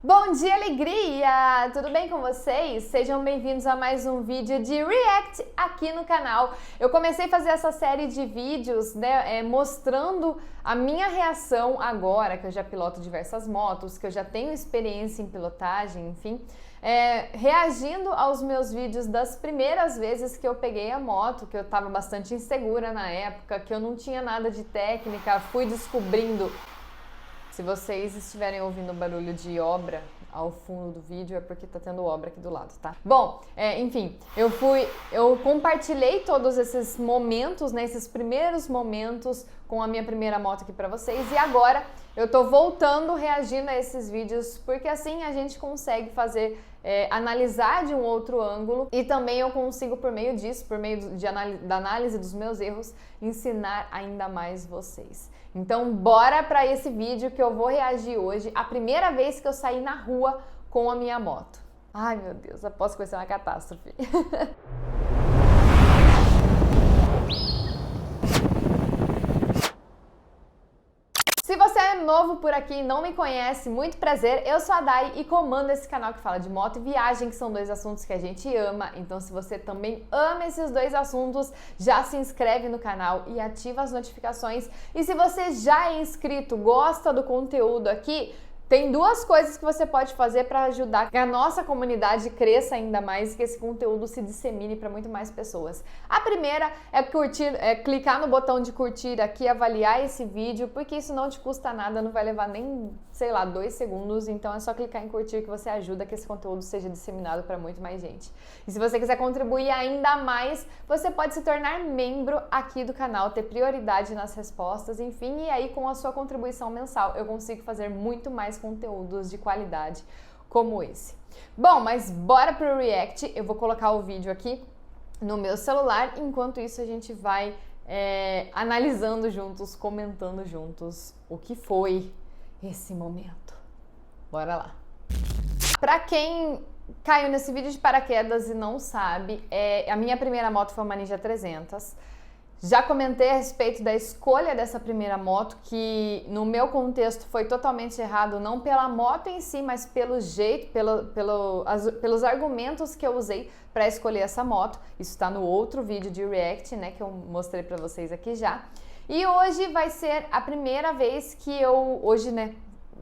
Bom dia, alegria! Tudo bem com vocês? Sejam bem-vindos a mais um vídeo de React aqui no canal. Eu comecei a fazer essa série de vídeos, mostrando a minha reação agora, que eu já piloto diversas motos, que eu já tenho experiência em pilotagem, enfim, reagindo aos meus vídeos das primeiras vezes que eu peguei a moto, que eu estava bastante insegura na época, que eu não tinha nada de técnica, fui descobrindo. Se vocês estiverem ouvindo barulho de obra ao fundo do vídeo, é porque tá tendo obra aqui do lado, tá? Bom, enfim, eu compartilhei todos esses momentos, né, esses primeiros momentos com a minha primeira moto aqui pra vocês, e agora eu tô voltando, reagindo a esses vídeos, porque assim a gente consegue fazer, analisar de um outro ângulo, e também eu consigo, por meio disso, por meio da análise dos meus erros, ensinar ainda mais vocês. Então, bora para esse vídeo que eu vou reagir hoje, a primeira vez que eu saí na rua com a minha moto. Ai, meu Deus, aposto que vai ser uma catástrofe. Se você é novo por aqui e não me conhece, muito prazer, eu sou a Dai e comando esse canal que fala de moto e viagem, que são dois assuntos que a gente ama. Então, se você também ama esses dois assuntos, já se inscreve no canal e ativa as notificações. E se você já é inscrito, gosta do conteúdo aqui, tem duas coisas que você pode fazer para ajudar que a nossa comunidade cresça ainda mais e que esse conteúdo se dissemine para muito mais pessoas. A primeira é clicar no botão de curtir aqui, avaliar esse vídeo, porque isso não te custa nada, não vai levar nem, sei lá, 2 segundos, então é só clicar em curtir que você ajuda que esse conteúdo seja disseminado para muito mais gente. E se você quiser contribuir ainda mais, você pode se tornar membro aqui do canal, ter prioridade nas respostas, enfim, e aí com a sua contribuição mensal eu consigo fazer muito mais conteúdos de qualidade como esse. Bom, mas bora pro React. Eu vou colocar o vídeo aqui no meu celular, enquanto isso a gente vai analisando juntos, comentando juntos o que foi esse momento. Bora lá! Pra quem caiu nesse vídeo de paraquedas e não sabe, a minha primeira moto foi uma Ninja 300. Já comentei a respeito da escolha dessa primeira moto, que no meu contexto foi totalmente errado, não pela moto em si, mas pelo jeito, pelos argumentos que eu usei para escolher essa moto. Isso está no outro vídeo de React, né, que eu mostrei para vocês aqui já. E hoje vai ser a primeira vez que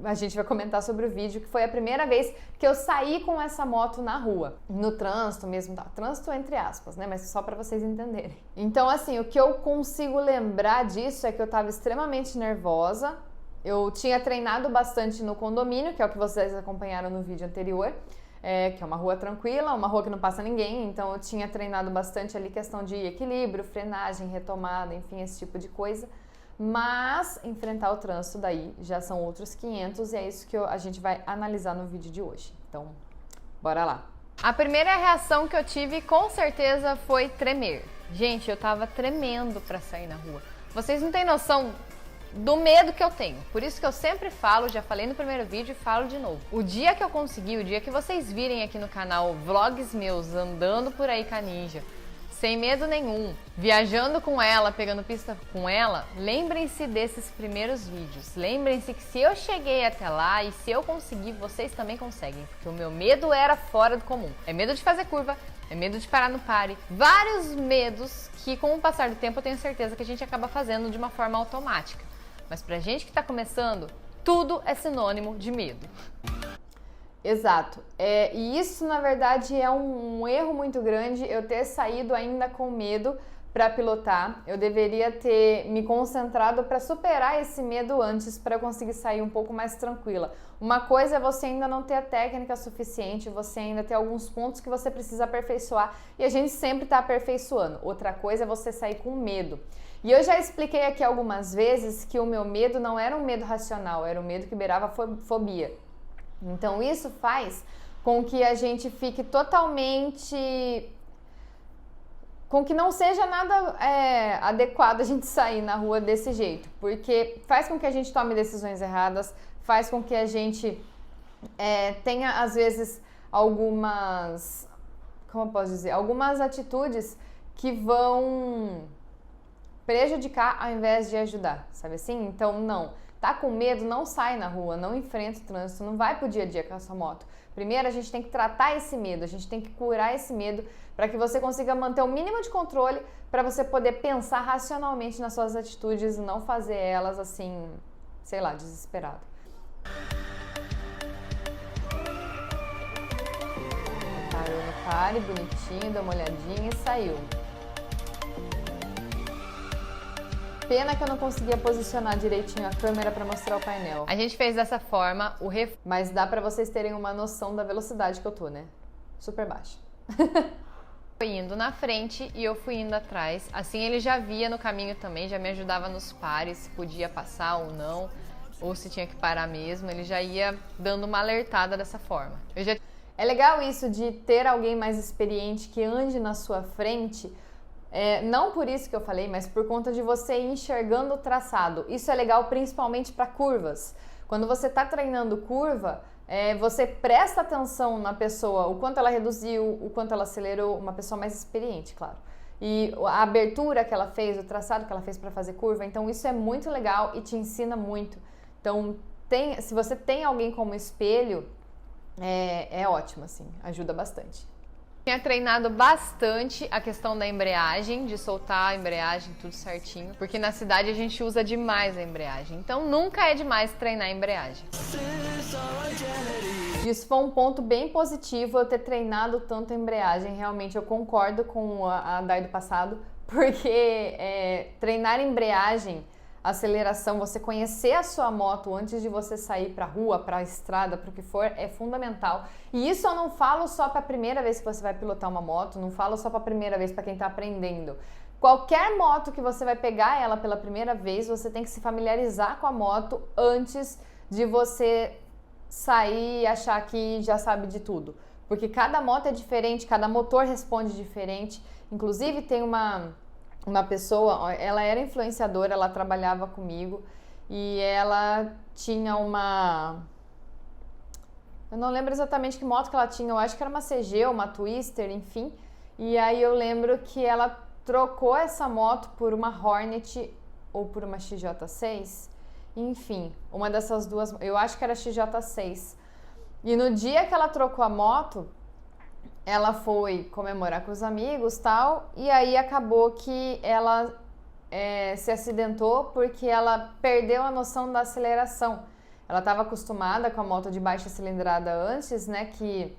a gente vai comentar sobre o vídeo, que foi a primeira vez que eu saí com essa moto na rua, no trânsito mesmo, tá? Trânsito entre aspas, né? Mas só para vocês entenderem. Então, assim, o que eu consigo lembrar disso é que eu tava extremamente nervosa. Eu tinha treinado bastante no condomínio, que é o que vocês acompanharam no vídeo anterior, que é uma rua tranquila, uma rua que não passa ninguém, então eu tinha treinado bastante ali questão de equilíbrio, frenagem, retomada, enfim, esse tipo de coisa. Mas enfrentar o trânsito daí já são outros 500 e é isso que a gente vai analisar no vídeo de hoje. Então, bora lá. A primeira reação que eu tive com certeza foi tremer. Gente, eu tava tremendo pra sair na rua. Vocês não têm noção do medo que eu tenho. Por isso que eu sempre falo, já falei no primeiro vídeo e falo de novo. O dia que eu conseguir, o dia que vocês virem aqui no canal vlogs meus andando por aí com a Ninja, sem medo nenhum, viajando com ela, pegando pista com ela, lembrem-se desses primeiros vídeos. Lembrem-se que se eu cheguei até lá e se eu conseguir, vocês também conseguem. Porque o meu medo era fora do comum. É medo de fazer curva, é medo de parar no pare. Vários medos que com o passar do tempo eu tenho certeza que a gente acaba fazendo de uma forma automática. Mas pra gente que tá começando, tudo é sinônimo de medo. Exato. E isso, na verdade, é um erro muito grande, eu ter saído ainda com medo para pilotar. Eu deveria ter me concentrado para superar esse medo antes, para eu conseguir sair um pouco mais tranquila. Uma coisa é você ainda não ter a técnica suficiente, você ainda ter alguns pontos que você precisa aperfeiçoar, e a gente sempre está aperfeiçoando. Outra coisa é você sair com medo. E eu já expliquei aqui algumas vezes que o meu medo não era um medo racional, era um medo que beirava fobia. Então isso faz com que a gente fique totalmente... com que não seja nada adequado a gente sair na rua desse jeito, porque faz com que a gente tome decisões erradas, faz com que a gente tenha às vezes algumas, como eu posso dizer, algumas atitudes que vão prejudicar ao invés de ajudar, sabe assim? Então não, Tá com medo? Não sai na rua, não enfrenta o trânsito, não vai pro dia a dia com a sua moto. Primeiro, a gente tem que tratar esse medo, a gente tem que curar esse medo para que você consiga manter o mínimo de controle para você poder pensar racionalmente nas suas atitudes e não fazer elas assim, sei lá, desesperado. Parou no pare, bonitinho, deu uma olhadinha e saiu. Pena que eu não conseguia posicionar direitinho a câmera para mostrar o painel. A gente fez dessa forma, mas dá para vocês terem uma noção da velocidade que eu tô, né? Super baixa. Foi indo na frente e eu fui indo atrás. Assim ele já via no caminho também, já me ajudava nos pares, se podia passar ou não, ou se tinha que parar mesmo. Ele já ia dando uma alertada dessa forma. É legal isso de ter alguém mais experiente que ande na sua frente. Não por isso que eu falei, mas por conta de você ir enxergando o traçado. Isso é legal principalmente para curvas. Quando você está treinando curva, você presta atenção na pessoa, o quanto ela reduziu, o quanto ela acelerou, uma pessoa mais experiente, claro. E a abertura que ela fez, o traçado que ela fez para fazer curva, então isso é muito legal e te ensina muito. Então, se você tem alguém como espelho, é ótimo, assim, ajuda bastante. Tinha treinado bastante a questão da embreagem, de soltar a embreagem tudo certinho, porque na cidade a gente usa demais a embreagem, então nunca é demais treinar a embreagem. Isso foi um ponto bem positivo, eu ter treinado tanto a embreagem, realmente eu concordo com a Dai do passado, porque treinar a embreagem, aceleração, você conhecer a sua moto antes de você sair pra rua, pra estrada, pro que for, é fundamental. E isso eu não falo só pra primeira vez que você vai pilotar uma moto, não falo só pra primeira vez pra quem tá aprendendo. Qualquer moto que você vai pegar ela pela primeira vez, você tem que se familiarizar com a moto antes de você sair e achar que já sabe de tudo. Porque cada moto é diferente, cada motor responde diferente. Inclusive tem uma pessoa, ela era influenciadora, ela trabalhava comigo e ela tinha eu não lembro exatamente que moto que ela tinha, eu acho que era uma CG, uma Twister, enfim. E aí eu lembro que ela trocou essa moto por uma Hornet ou por uma XJ6, enfim, uma dessas duas, eu acho que era XJ6. E no dia que ela trocou a moto, ela foi comemorar com os amigos e tal, e aí acabou que ela se acidentou porque ela perdeu a noção da aceleração. Ela estava acostumada com a moto de baixa cilindrada antes, né, que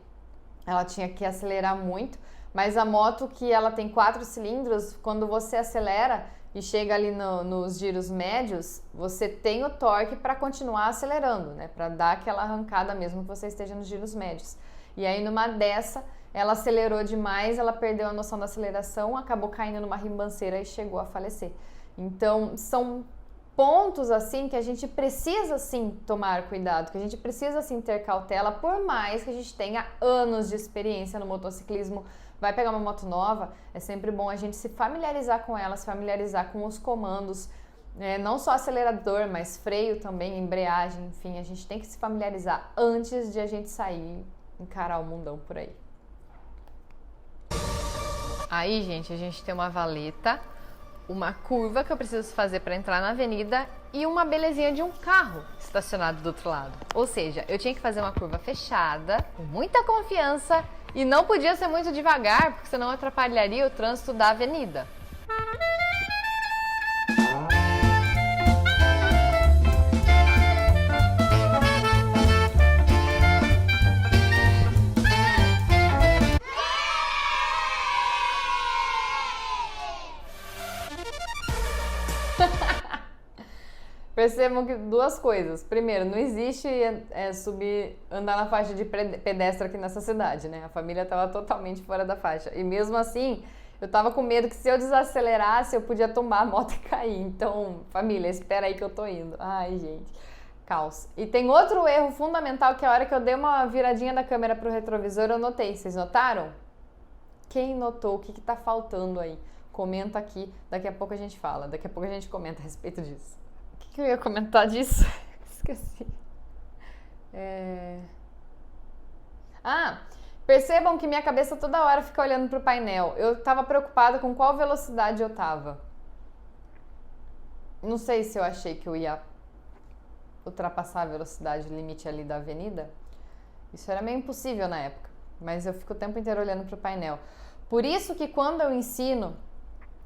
ela tinha que acelerar muito, mas a moto que ela tem 4 cilindros, quando você acelera e chega ali nos giros médios, você tem o torque para continuar acelerando, né, para dar aquela arrancada mesmo que você esteja nos giros médios. E aí numa dessa, ela acelerou demais, ela perdeu a noção da aceleração, acabou caindo numa ribanceira e chegou a falecer. Então, são pontos assim que a gente precisa sim tomar cuidado, que a gente precisa sim ter cautela, por mais que a gente tenha anos de experiência no motociclismo. Vai pegar uma moto nova, é sempre bom a gente se familiarizar com ela, se familiarizar com os comandos, não só acelerador, mas freio também, embreagem, enfim, a gente tem que se familiarizar antes de a gente sair, encarar o mundão por aí. Aí, gente, a gente tem uma valeta, uma curva que eu preciso fazer para entrar na avenida e uma belezinha de um carro estacionado do outro lado. Ou seja, eu tinha que fazer uma curva fechada, com muita confiança e não podia ser muito devagar, porque senão atrapalharia o trânsito da avenida. Percebam que duas coisas. Primeiro, não existe andar na faixa de pedestre aqui nessa cidade, né? A família estava totalmente fora da faixa. E mesmo assim, eu tava com medo que se eu desacelerasse, eu podia tombar a moto e cair. Então, família, espera aí que eu tô indo. Ai, gente, caos. E tem outro erro fundamental que a hora que eu dei uma viradinha da câmera pro retrovisor, eu notei. Vocês notaram? Quem notou? O que tá faltando aí? Comenta aqui. Daqui a pouco a gente fala. Daqui a pouco a gente comenta a respeito disso. O que eu ia comentar disso? Esqueci. Percebam que minha cabeça toda hora fica olhando pro painel. Eu tava preocupada com qual velocidade eu tava. Não sei se eu achei que eu ia ultrapassar a velocidade limite ali da avenida. Isso era meio impossível na época, mas eu fico o tempo inteiro olhando para o painel. Por isso que quando eu ensino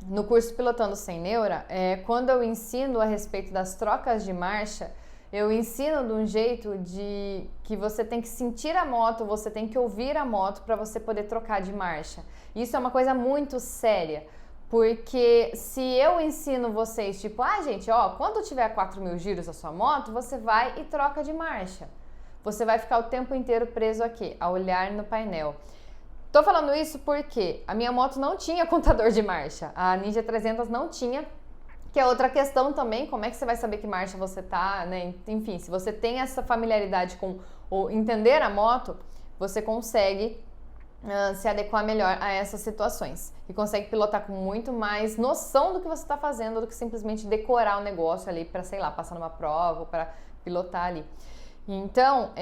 no curso Pilotando Sem Neura, quando eu ensino a respeito das trocas de marcha, eu ensino de um jeito de que você tem que sentir a moto, você tem que ouvir a moto para você poder trocar de marcha. Isso é uma coisa muito séria, porque se eu ensino vocês, tipo, gente, quando tiver 4.000 giros a sua moto, você vai e troca de marcha. Você vai ficar o tempo inteiro preso aqui, a olhar no painel. Tô falando isso porque a minha moto não tinha contador de marcha, a Ninja 300 não tinha. Que é outra questão também, como é que você vai saber que marcha você tá, né? Enfim, se você tem essa familiaridade com ou entender a moto, você consegue se adequar melhor a essas situações e consegue pilotar com muito mais noção do que você está fazendo do que simplesmente decorar o negócio ali para, sei lá, passar numa prova ou para pilotar ali. Então,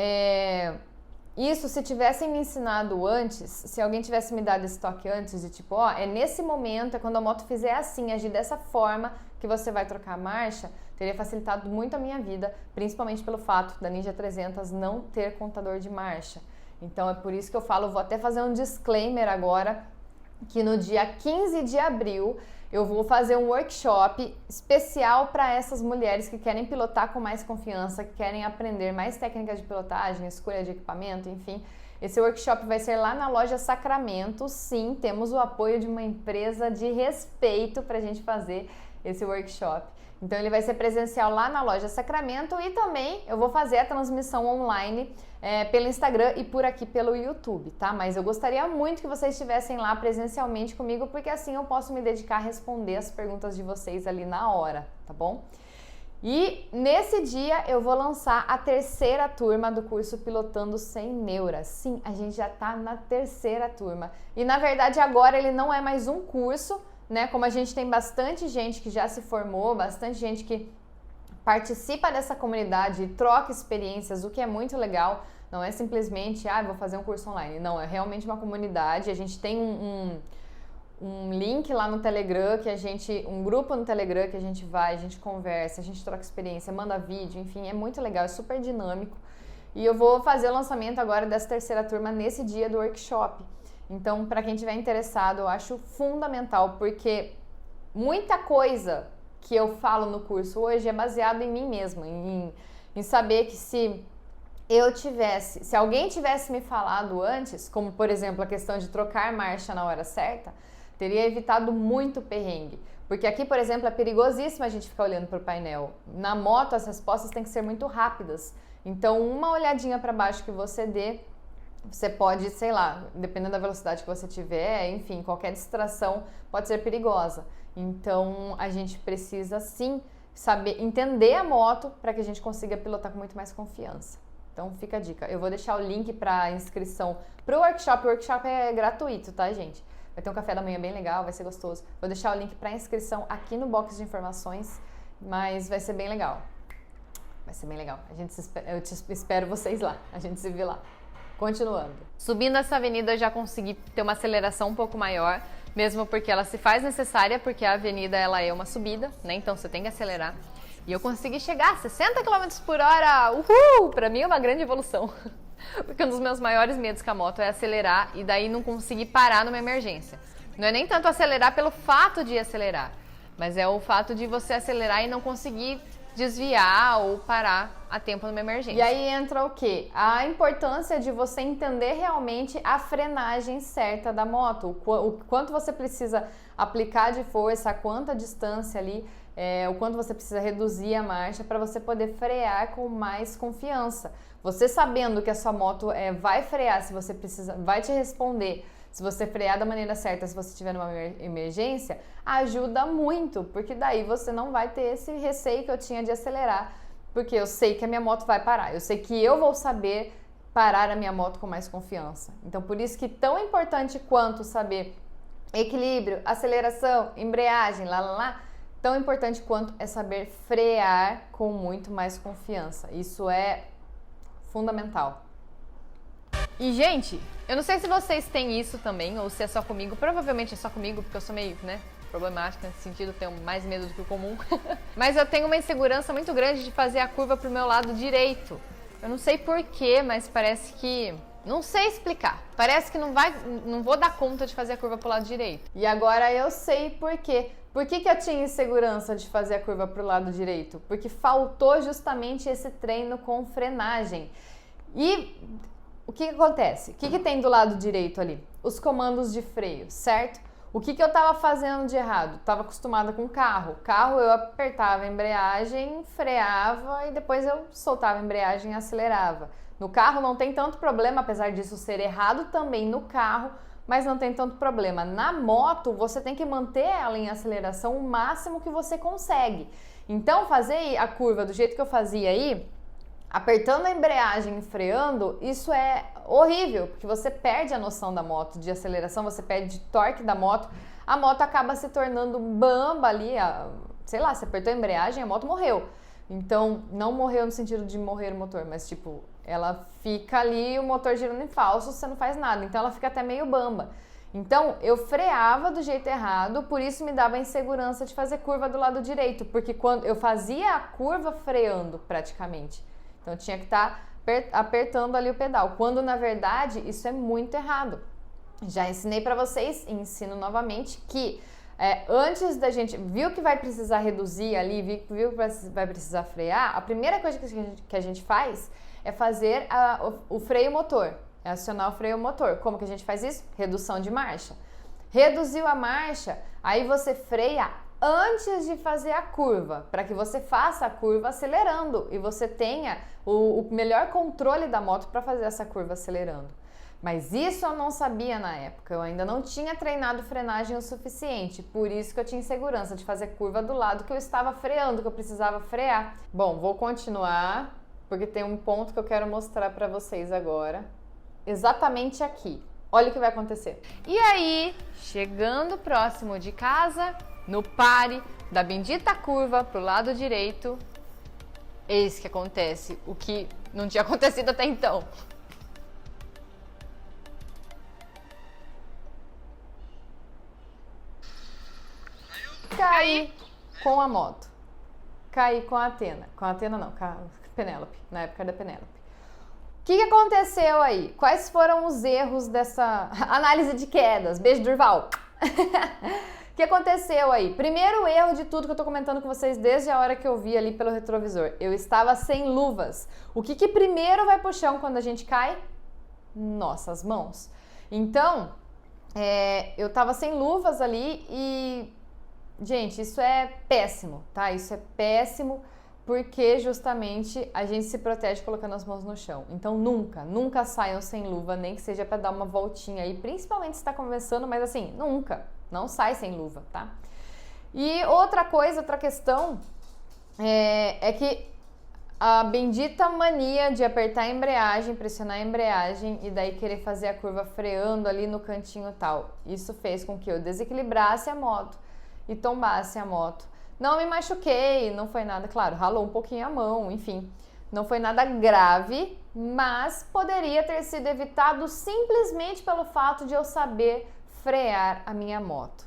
isso, se tivessem me ensinado antes, se alguém tivesse me dado esse toque antes, de tipo, é nesse momento, é quando a moto fizer assim, agir dessa forma que você vai trocar a marcha, teria facilitado muito a minha vida, principalmente pelo fato da Ninja 300 não ter contador de marcha. Então é por isso que eu falo, vou até fazer um disclaimer agora, que no dia 15 de abril eu vou fazer um workshop especial para essas mulheres que querem pilotar com mais confiança, que querem aprender mais técnicas de pilotagem, escolha de equipamento, enfim. Esse workshop vai ser lá na loja Sacramento. Sim, temos o apoio de uma empresa de respeito para a gente fazer esse workshop. Então ele vai ser presencial lá na loja Sacramento e também eu vou fazer a transmissão online pelo Instagram e por aqui pelo YouTube, tá? Mas eu gostaria muito que vocês estivessem lá presencialmente comigo, porque assim eu posso me dedicar a responder as perguntas de vocês ali na hora, tá bom? E nesse dia eu vou lançar a terceira turma do curso Pilotando Sem Neura. Sim, a gente já tá na terceira turma. E na verdade agora ele não é mais um curso, né? Como a gente tem bastante gente que já se formou, bastante gente que participa dessa comunidade e troca experiências, o que é muito legal. Não é simplesmente, vou fazer um curso online. Não, é realmente uma comunidade. A gente tem um link lá no Telegram, um grupo no Telegram que a gente vai, a gente conversa, a gente troca experiência, manda vídeo, enfim, é muito legal, é super dinâmico. E eu vou fazer o lançamento agora dessa terceira turma nesse dia do workshop. Então, para quem estiver interessado, eu acho fundamental, porque muita coisa que eu falo no curso hoje é baseado em mim mesma, em saber que se alguém tivesse me falado antes, como por exemplo a questão de trocar marcha na hora certa, teria evitado muito perrengue. Porque aqui, por exemplo, é perigosíssimo a gente ficar olhando para o painel. Na moto, as respostas têm que ser muito rápidas. Então, uma olhadinha para baixo que você dê, você pode, sei lá, dependendo da velocidade que você tiver, enfim, qualquer distração pode ser perigosa. Então, a gente precisa sim saber entender a moto para que a gente consiga pilotar com muito mais confiança. Então, fica a dica. Eu vou deixar o link para inscrição para o workshop. O workshop é gratuito, tá, gente? Vai ter um café da manhã bem legal, vai ser gostoso. Vou deixar o link para inscrição aqui no box de informações, mas vai ser bem legal. Vai ser bem legal. Eu espero vocês lá. A gente se vê lá. Continuando. Subindo essa avenida eu já consegui ter uma aceleração um pouco maior, mesmo porque ela se faz necessária, porque a avenida ela é uma subida, né? Então você tem que acelerar. E eu consegui chegar a 60 km por hora. Uhul! Pra mim é uma grande evolução. Porque um dos meus maiores medos com a moto é acelerar e daí não conseguir parar numa emergência. Não é nem tanto acelerar pelo fato de acelerar, mas é o fato de você acelerar e não conseguir desviar ou parar a tempo numa emergência. E aí entra o quê? A importância de você entender realmente a frenagem certa da moto, o quanto você precisa aplicar de força, a quanta distância ali, o quanto você precisa reduzir a marcha para você poder frear com mais confiança. Você sabendo que a sua moto vai frear, se você precisa, vai te responder. Se você frear da maneira certa, se você estiver numa emergência, ajuda muito, porque daí você não vai ter esse receio que eu tinha de acelerar, porque eu sei que a minha moto vai parar, eu sei que eu vou saber parar a minha moto com mais confiança. Então, por isso que tão importante quanto saber equilíbrio, aceleração, embreagem, tão importante quanto é saber frear com muito mais confiança. Isso é fundamental. E, gente, eu não sei se vocês têm isso também, ou se é só comigo. Provavelmente é só comigo, porque eu sou meio, problemática nesse sentido, tenho mais medo do que o comum. Mas eu tenho uma insegurança muito grande de fazer a curva pro meu lado direito. Eu não sei porquê, mas parece que... Não sei explicar. Parece que não vou dar conta de fazer a curva pro lado direito. E agora eu sei por quê. Por que eu tinha insegurança de fazer a curva pro lado direito? Porque faltou justamente esse treino com frenagem. E o que acontece? O que tem do lado direito ali? Os comandos de freio, certo? O que eu estava fazendo de errado? Estava acostumada com carro. Carro eu apertava a embreagem, freava e depois eu soltava a embreagem e acelerava. No carro não tem tanto problema, apesar disso ser errado também no carro, mas não tem tanto problema. Na moto, você tem que manter ela em aceleração o máximo que você consegue. Então, fazer a curva do jeito que eu fazia aí, apertando a embreagem e freando, isso é horrível, porque você perde a noção da moto, de aceleração, você perde torque da moto, a moto acaba se tornando bamba ali, sei lá, você apertou a embreagem, a moto morreu. Então, não morreu no sentido de morrer o motor, mas tipo, ela fica ali, o motor girando em falso, você não faz nada, então ela fica até meio bamba. Então, eu freava do jeito errado, por isso me dava a insegurança de fazer curva do lado direito, porque quando eu fazia a curva freando praticamente, então eu tinha que estar apertando ali o pedal, quando na verdade isso é muito errado. Já ensinei para vocês e ensino novamente que antes da gente, viu que vai precisar reduzir ali, viu que vai precisar frear, a primeira coisa que a gente faz é fazer o freio motor, é acionar o freio motor. Como que a gente faz isso? Redução de marcha. Reduziu a marcha, aí você freia antes de fazer a curva, para que você faça a curva acelerando e você tenha o melhor controle da moto para fazer essa curva acelerando. Mas isso eu não sabia na época, eu ainda não tinha treinado frenagem o suficiente, por isso que eu tinha insegurança de fazer curva do lado que eu estava freando, que eu precisava frear. Bom, vou continuar, porque tem um ponto que eu quero mostrar para vocês agora, exatamente aqui. Olha o que vai acontecer. E aí, chegando próximo de casa, no pare da bendita curva pro lado direito, eis que acontece o que não tinha acontecido até então. Caí com a moto. Caí com a Athena. Com a Athena não, com a Penélope. Na época da Penélope. O que aconteceu aí? Quais foram os erros dessa análise de quedas? Beijo, Durval. O que aconteceu aí? Primeiro erro de tudo que eu tô comentando com vocês desde a hora que eu vi ali pelo retrovisor. Eu estava sem luvas. O que primeiro vai pro chão quando a gente cai? Nossas mãos. Então, eu tava sem luvas ali e... Gente, isso é péssimo, tá? Isso é péssimo porque justamente a gente se protege colocando as mãos no chão. Então nunca saiam sem luva, nem que seja para dar uma voltinha aí, principalmente se está conversando, mas assim, não sai sem luva, tá? E outra questão é que a bendita mania de apertar a embreagem, pressionar a embreagem e daí querer fazer a curva freando ali no cantinho e tal. Isso fez com que eu desequilibrasse a moto e tombasse a moto. Não me machuquei, não foi nada, claro, ralou um pouquinho a mão, enfim, não foi nada grave, mas poderia ter sido evitado simplesmente pelo fato de eu saber frear a minha moto.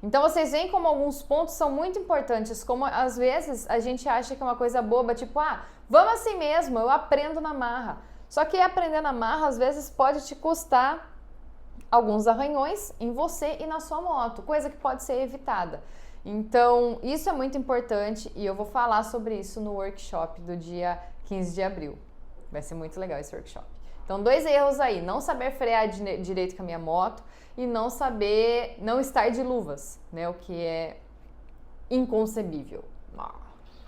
Então vocês veem como alguns pontos são muito importantes, como às vezes a gente acha que é uma coisa boba, tipo, vamos assim mesmo, eu aprendo na marra. Só que aprender na marra às vezes pode te custar alguns arranhões em você e na sua moto, coisa que pode ser evitada. Então, isso é muito importante e eu vou falar sobre isso no workshop do dia 15 de abril. Vai ser muito legal esse workshop. Então, 2 erros aí, não saber frear direito com a minha moto e não estar de luvas, né, o que é inconcebível.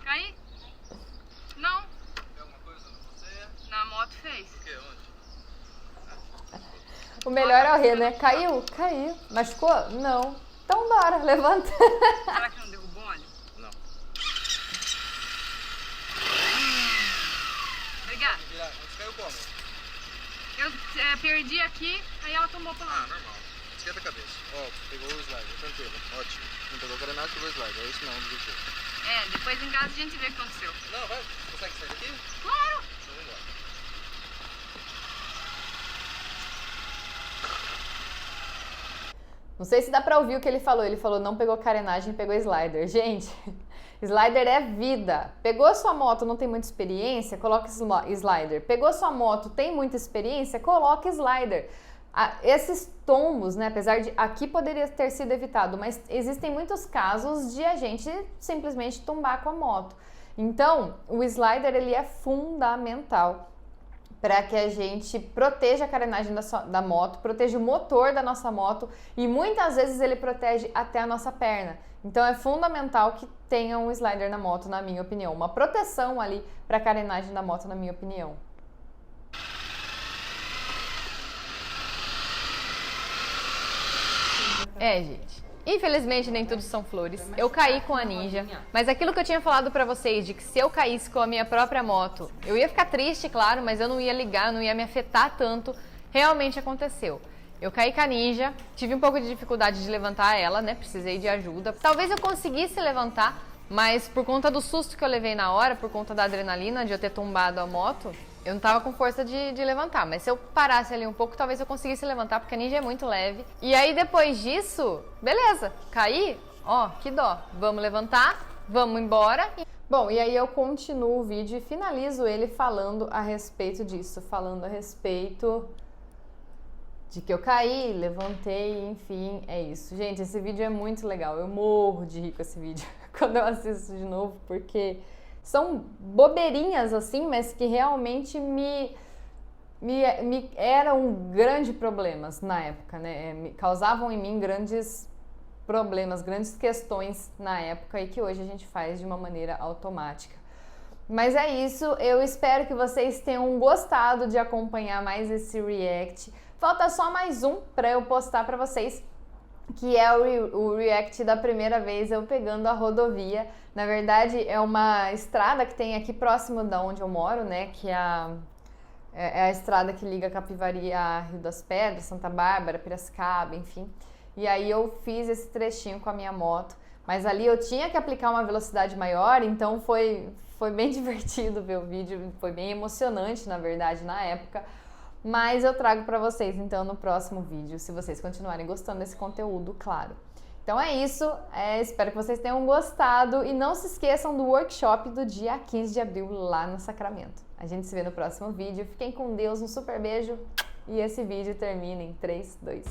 Caí? Não. Tem alguma coisa no você? Na moto fez. O quê? Onde? O melhor é o Rê, né? Caiu? Caiu. Machucou? Não. Então bora, levanta. Será que não derrubou óleo? Não. Obrigada. Você caiu como? Eu perdi aqui, aí ela tomou pra lá. Normal. Esquenta a cabeça. Pegou o slide, tranquilo. Ótimo. Não pegou carenagem, pegou o slide. É isso não, do jeito. Depois em casa a gente vê o que aconteceu. Não, vai. Consegue sair daqui? Claro. Então vamos embora. Não sei se dá pra ouvir o que ele falou não pegou carenagem, pegou slider. Gente, slider é vida. Pegou sua moto, não tem muita experiência, coloca slider. Pegou sua moto, tem muita experiência, coloca slider. Esses tombos, né, apesar de aqui poderia ter sido evitado, mas existem muitos casos de a gente simplesmente tombar com a moto. Então, o slider ele é fundamental para que a gente proteja a carenagem da moto, proteja o motor da nossa moto e muitas vezes ele protege até a nossa perna. Então é fundamental que tenha um slider na moto, na minha opinião. Uma proteção ali para a carenagem da moto, na minha opinião. Gente. Infelizmente nem tudo são flores. Eu caí com a Ninja, mas aquilo que eu tinha falado pra vocês de que se eu caísse com a minha própria moto, eu ia ficar triste, claro, mas eu não ia ligar, não ia me afetar tanto, realmente aconteceu. Eu caí com a Ninja, tive um pouco de dificuldade de levantar ela, né? Precisei de ajuda. Talvez eu conseguisse levantar, mas por conta do susto que eu levei na hora, por conta da adrenalina de eu ter tombado a moto, eu não tava com força de levantar, mas se eu parasse ali um pouco, talvez eu conseguisse levantar, porque a Ninja é muito leve. E aí, depois disso, beleza, caí, que dó. Vamos levantar, vamos embora. Bom, e aí eu continuo o vídeo e finalizo ele falando a respeito disso, falando a respeito de que eu caí, levantei, enfim, é isso. Gente, esse vídeo é muito legal, eu morro de rir com esse vídeo quando eu assisto de novo, porque são bobeirinhas assim, mas que realmente me eram grandes problemas na época, né? Causavam em mim grandes problemas, grandes questões na época e que hoje a gente faz de uma maneira automática. Mas é isso, eu espero que vocês tenham gostado de acompanhar mais esse react. Falta só mais um para eu postar para vocês, que é o react da primeira vez eu pegando a rodovia. Na verdade, é uma estrada que tem aqui próximo da onde eu moro, né? Que é a estrada que liga Capivari a Rio das Pedras, Santa Bárbara, Piracicaba, enfim. E aí eu fiz esse trechinho com a minha moto, mas ali eu tinha que aplicar uma velocidade maior, então foi bem divertido ver o vídeo, foi bem emocionante, na verdade, na época. Mas eu trago para vocês, então, no próximo vídeo, se vocês continuarem gostando desse conteúdo, claro. Então é isso, espero que vocês tenham gostado e não se esqueçam do workshop do dia 15 de abril lá no Sacramento. A gente se vê no próximo vídeo, fiquem com Deus, um super beijo e esse vídeo termina em 3, 2...